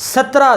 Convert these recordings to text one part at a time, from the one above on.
17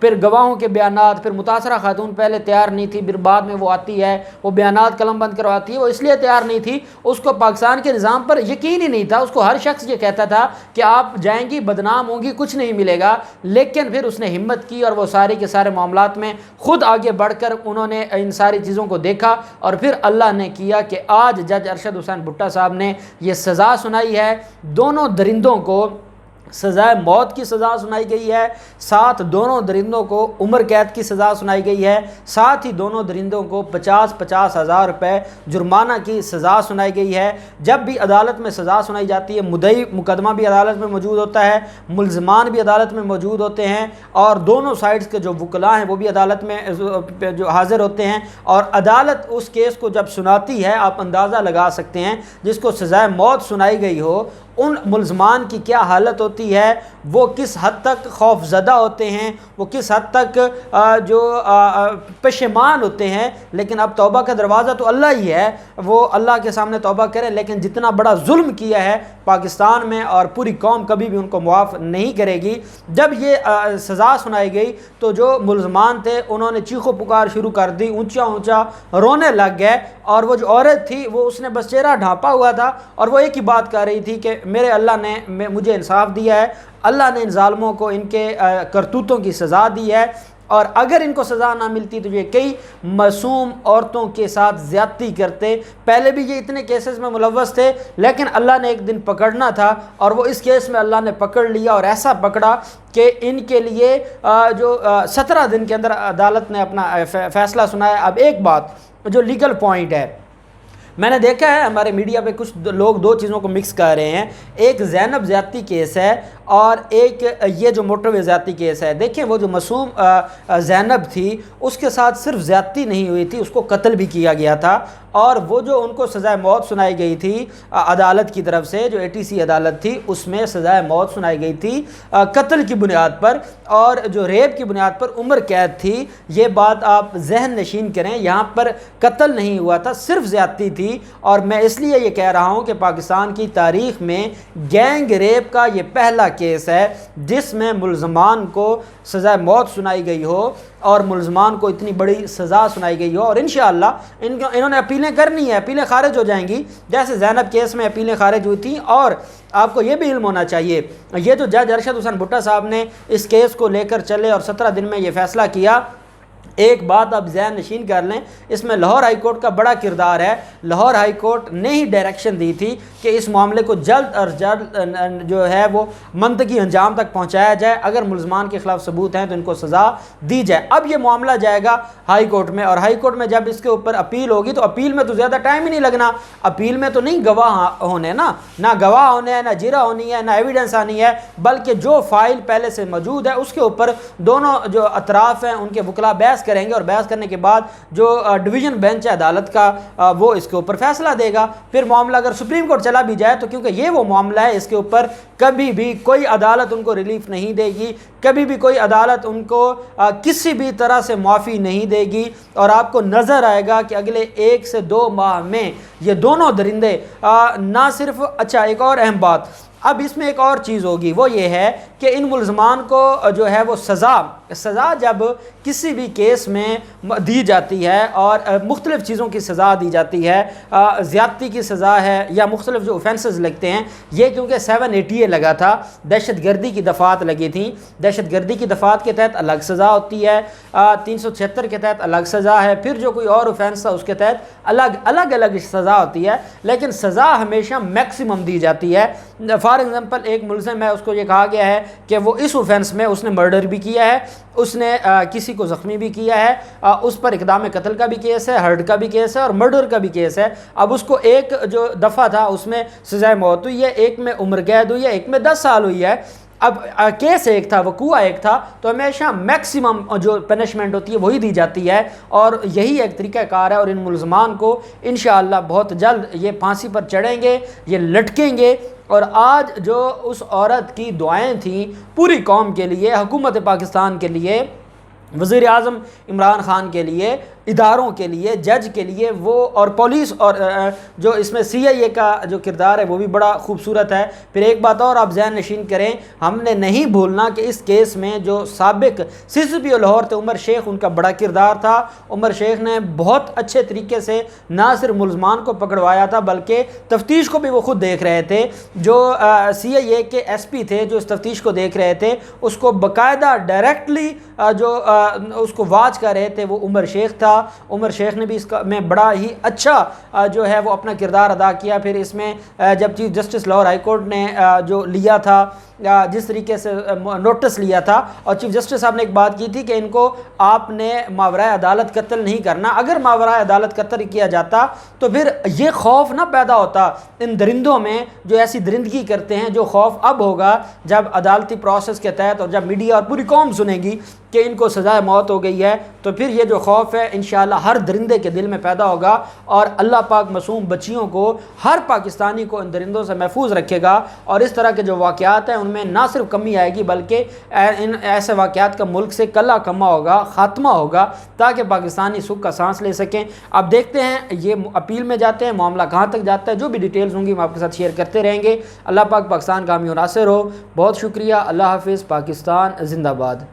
پھر گواہوں کے بیانات، پھر متاثرہ خاتون پہلے تیار نہیں تھی، پھر بعد میں وہ آتی ہے، وہ بیانات قلم بند کرواتی ہے۔ وہ اس لیے تیار نہیں تھی، اس کو پاکستان کے نظام پر یقین ہی نہیں تھا، اس کو ہر شخص یہ کہتا تھا کہ آپ جائیں گی بدنام ہوں گی، کچھ نہیں ملے گا، لیکن پھر اس نے ہمت کی اور وہ سارے کے سارے معاملات میں خود آگے بڑھ کر انہوں نے ان ساری چیزوں کو دیکھا، اور پھر اللہ نے کیا کہ آج جج ارشد حسین بھٹا صاحب نے یہ سزا سنائی ہے۔ دونوں درندوں کو سزائے موت کی سزا سنائی گئی ہے، ساتھ دونوں درندوں کو عمر قید کی سزا سنائی گئی ہے، ساتھ ہی دونوں درندوں کو 50,000 روپے جرمانہ کی سزا سنائی گئی ہے۔ جب بھی عدالت میں سزا سنائی جاتی ہے، مدعی مقدمہ بھی عدالت میں موجود ہوتا ہے، ملزمان بھی عدالت میں موجود ہوتے ہیں، اور دونوں سائڈز کے جو وکلاء ہیں وہ بھی عدالت میں جو حاضر ہوتے ہیں، اور عدالت اس کیس کو جب سناتی ہے، آپ اندازہ لگا سکتے ہیں جس کو سزائے موت سنائی گئی ہو ان ملزمان کی کیا حالت ہوتی ہے، وہ کس حد تک خوف زدہ ہوتے ہیں، وہ کس حد تک جو پشیمان ہوتے ہیں۔ لیکن اب توبہ کا دروازہ تو اللہ ہی ہے، وہ اللہ کے سامنے توبہ کرے، لیکن جتنا بڑا ظلم کیا ہے پاکستان میں، اور پوری قوم کبھی بھی ان کو معاف نہیں کرے گی۔ جب یہ سزا سنائی گئی تو جو ملزمان تھے انہوں نے چیخو پکار شروع کر دی، اونچا اونچا رونے لگ گئے، اور وہ جو عورت تھی وہ اس نے بس چہرہ ڈھانپا ہوا تھا، اور وہ ایک ہی بات کہہ رہی تھی کہ میرے اللہ نے مجھے انصاف دیا ہے، اللہ نے ان ظالموں کو ان کے کرتوتوں کی سزا دی ہے، اور اگر ان کو سزا نہ ملتی تو یہ کئی معصوم عورتوں کے ساتھ زیادتی کرتے۔ پہلے بھی یہ اتنے کیسز میں ملوث تھے، لیکن اللہ نے ایک دن پکڑنا تھا، اور وہ اس کیس میں اللہ نے پکڑ لیا، اور ایسا پکڑا کہ ان کے لیے جو 17 دن کے اندر عدالت نے اپنا فیصلہ سنایا۔ اب ایک بات جو لیگل پوائنٹ ہے، میں نے دیکھا ہے ہمارے میڈیا پہ کچھ لوگ دو چیزوں کو مکس کر رہے ہیں، ایک زینب زیادتی کیس ہے اور ایک یہ جو موٹر وے زیادتی کیس ہے۔ دیکھیں وہ جو معصوم زینب تھی اس کے ساتھ صرف زیادتی نہیں ہوئی تھی، اس کو قتل بھی کیا گیا تھا، اور وہ جو ان کو سزائے موت سنائی گئی تھی عدالت کی طرف سے، جو ATC عدالت تھی، اس میں سزائے موت سنائی گئی تھی قتل کی بنیاد پر، اور جو ریپ کی بنیاد پر عمر قید تھی۔ یہ بات آپ ذہن نشین کریں، یہاں پر قتل نہیں ہوا تھا، صرف زیادتی تھی۔ اور میں اس لیے یہ کہہ رہا ہوں کہ پاکستان کی تاریخ میں گینگ ریپ کا یہ پہلا کیس ہے جس میں ملزمان کو سزائے موت سنائی گئی ہو، اور ملزمان کو اتنی بڑی سزا سنائی گئی ہو، اور انشاءاللہ انہوں نے اپیلیں کرنی ہیں، اپیلیں خارج ہو جائیں گی، جیسے زینب کیس میں اپیلیں خارج ہوئی تھیں۔ اور آپ کو یہ بھی علم ہونا چاہیے، یہ جو جج ارشد حسین بھٹا صاحب نے اس کیس کو لے کر چلے اور 17 دن میں یہ فیصلہ کیا، ایک بات آپ ذہن نشین کر لیں، اس میں لاہور ہائی کورٹ کا بڑا کردار ہے۔ لاہور ہائی کورٹ نے ہی ڈائریکشن دی تھی کہ اس معاملے کو جلد اور جلد جو ہے وہ منطقی انجام تک پہنچایا جائے، اگر ملزمان کے خلاف ثبوت ہیں تو ان کو سزا دی جائے۔ اب یہ معاملہ جائے گا ہائی کورٹ میں، اور ہائی کورٹ میں جب اس کے اوپر اپیل ہوگی تو اپیل میں تو زیادہ ٹائم ہی نہیں لگنا۔ اپیل میں تو نہیں گواہ ہونے نا، نہ گواہ ہونے ہیں، نہ جرہ ہونی ہے، نہ ایویڈنس آنی ہے، بلکہ جو فائل پہلے سے موجود ہے اس کے اوپر دونوں جو اطراف ہیں ان کے وکلاء بحث کریں گے، اور بحث کرنے کے بعد جو ڈویژن بینچ ہے عدالت کا وہ اس کے اوپر فیصلہ دے گا۔ پھر معاملہ اگر سپریم کورٹ چلا بھی جائے تو کیونکہ یہ وہ معاملہ ہے، اس کے اوپر کبھی بھی کوئی عدالت ان کو ریلیف نہیں دے گی، کبھی بھی کوئی عدالت ان کو کسی بھی طرح سے معافی نہیں دے گی، اور آپ کو نظر آئے گا کہ اگلے 1 سے 2 ماہ میں یہ دونوں درندے نہ صرف اچھا ایک اور اہم بات اب اس میں ایک اور چیز ہوگی، وہ یہ ہے کہ ان ملزمان کو جو ہے وہ سزا جب کسی بھی کیس میں دی جاتی ہے اور مختلف چیزوں کی سزا دی جاتی ہے، زیادتی کی سزا ہے یا مختلف جو اوفینسز لگتے ہیں، یہ کیونکہ 780 لگا تھا، دہشت گردی کی دفعات لگی تھیں، دہشت گردی کی دفعات کے تحت الگ سزا ہوتی ہے، 376 کے تحت الگ سزا ہے، پھر جو کوئی اور اوفینس تھا اس کے تحت الگ سزا ہوتی ہے، لیکن سزا ہمیشہ میکسیمم دی جاتی ہے۔ فار ایگزامپل ایک ملزم ہے، اس کو یہ کہا گیا ہے کہ وہ اس اوفینس میں اس نے مرڈر بھی کیا ہے، اس نے کسی کو زخمی بھی کیا ہے، اس پر اقدام قتل کا بھی کیس ہے، ہرٹ کا بھی کیس ہے اور مرڈر کا بھی کیس ہے۔ اب اس کو ایک جو دفعہ تھا اس میں سزائے موت ہوئی ہے، ایک میں عمر قید ہوئی ہے، ایک میں 10 سال ہوئی ہے۔ اب کیس ایک تھا، وقوع ایک تھا، تو ہمیشہ میکسیمم جو پنشمنٹ ہوتی ہے وہی دی جاتی ہے، اور یہی ایک طریقہ کار ہے۔ اور ان ملزمان کو انشاءاللہ بہت جلد یہ پھانسی پر چڑھیں گے، یہ لٹکیں گے۔ اور آج جو اس عورت کی دعائیں تھیں پوری قوم کے لیے، حکومت پاکستان کے لیے، وزیر اعظم عمران خان کے لیے، اداروں کے لیے، جج کے لیے وہ، اور پولیس، اور جو اس میں CIA کا جو کردار ہے وہ بھی بڑا خوبصورت ہے۔ پھر ایک بات اور آپ ذہن نشین کریں، ہم نے نہیں بھولنا کہ اس کیس میں جو سابق CCPO لاہور تھے عمر شیخ، ان کا بڑا کردار تھا۔ عمر شیخ نے بہت اچھے طریقے سے نہ صرف ملزمان کو پکڑوایا تھا بلکہ تفتیش کو بھی وہ خود دیکھ رہے تھے۔ جو CIA کے SP تھے جو اس تفتیش کو دیکھ رہے تھے، اس کو باقاعدہ ڈائریکٹلی جو اس کو واچ کر رہے تھے وہ عمر شیخ تھا۔ عمر شیخ نے بھی اس میں بڑا ہی اچھا جو ہے وہ اپنا کردار ادا کیا۔ پھر اس میں جب chief justice Lahore high court نے جو لیا تھا، جس طریقے سے نوٹس لیا تھا، اور چیف جسٹس صاحب نے ایک بات کی تھی کہ ان کو آپ نے ماورائے عدالت قتل نہیں کرنا۔ اگر ماورائے عدالت قتل کیا جاتا تو پھر یہ خوف نہ پیدا ہوتا ان درندوں میں جو ایسی درندگی کرتے ہیں، جو خوف اب ہوگا جب عدالتی پروسیس کے تحت، اور جب میڈیا اور پوری قوم سنے گی کہ ان کو سزائے موت ہو گئی ہے، تو پھر یہ جو خوف ہے انشاءاللہ ہر درندے کے دل میں پیدا ہوگا، اور اللہ پاک معصوم بچیوں کو، ہر پاکستانی کو ان درندوں سے محفوظ رکھے گا، اور اس طرح کے جو واقعات ہیں ان میں نہ صرف کمی آئے گی بلکہ ان ایسے واقعات کا ملک سے کلا کما ہوگا، خاتمہ ہوگا، تاکہ پاکستانی سکھ کا سانس لے سکیں۔ اب دیکھتے ہیں یہ اپیل میں جاتے ہیں، معاملہ کہاں تک جاتا ہے، جو بھی ڈیٹیلز ہوں گی ہم آپ کے ساتھ شیئر کرتے رہیں گے۔ اللہ پاک پاکستان کا حامی و ناصر ہو۔ بہت شکریہ، اللہ حافظ، پاکستان زندہ باد۔